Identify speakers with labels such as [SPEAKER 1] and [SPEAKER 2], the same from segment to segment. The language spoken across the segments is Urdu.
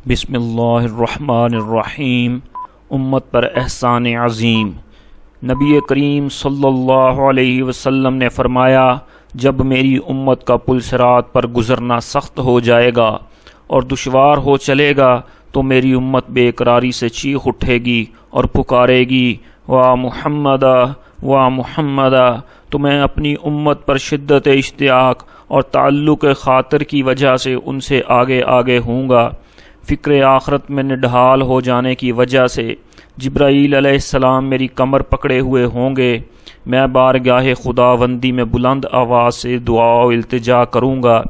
[SPEAKER 1] بسم اللہ الرحمن الرحیم۔ امت پر احسان عظیم۔ نبی کریم صلی اللہ علیہ وسلم نے فرمایا، جب میری امت کا پل صراط پر گزرنا سخت ہو جائے گا اور دشوار ہو چلے گا تو میری امت بے قراری سے چیخ اٹھے گی اور پکارے گی، وا محمدا وا محمدا۔ تو میں اپنی امت پر شدت اشتیاق اور تعلق خاطر کی وجہ سے ان سے آگے آگے ہوں گا۔ فکر آخرت میں نڈھال ہو جانے کی وجہ سے جبرائیل علیہ السلام میری کمر پکڑے ہوئے ہوں گے۔ میں بارگاہ خداوندی میں بلند آواز سے دعا و التجا کروں گا،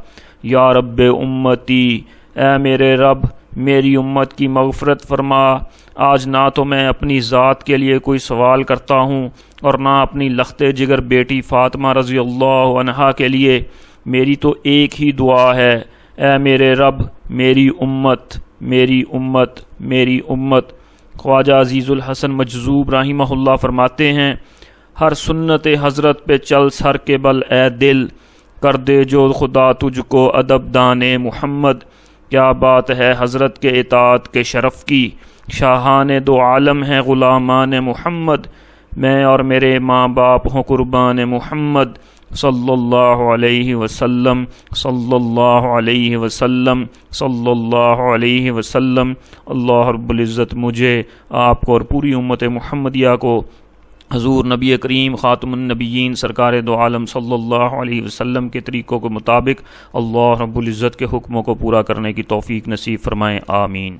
[SPEAKER 1] یا رب امتی، اے میرے رب میری امت کی مغفرت فرما۔ آج نہ تو میں اپنی ذات کے لیے کوئی سوال کرتا ہوں اور نہ اپنی لخت جگر بیٹی فاطمہ رضی اللہ عنہا کے لیے، میری تو ایک ہی دعا ہے، اے میرے رب میری امت میری امت میری امت۔ خواجہ عزیز الحسن مجذوب رحمہ اللہ فرماتے ہیں، ہر سنت حضرت پہ چل سر کے بل اے دل، کر دے جو خدا تجھ کو ادب دانے محمد۔ کیا بات ہے حضرت کے اطاعت کے شرف کی، شاہان دو عالم ہیں غلامان محمد۔ میں اور میرے ماں باپ ہوں قربان محمد، صلی اللہ علیہ وسلم صلی اللہ علیہ وسلم صلی اللہ علیہ وسلم۔ اللہ رب العزت مجھے، آپ کو اور پوری امت محمدیہ کو حضور نبی کریم خاتم النبیین سرکار دو عالم صلی اللہ علیہ وسلم کے طریقوں کے مطابق اللہ رب العزت کے حکموں کو پورا کرنے کی توفیق نصیب فرمائیں، آمین۔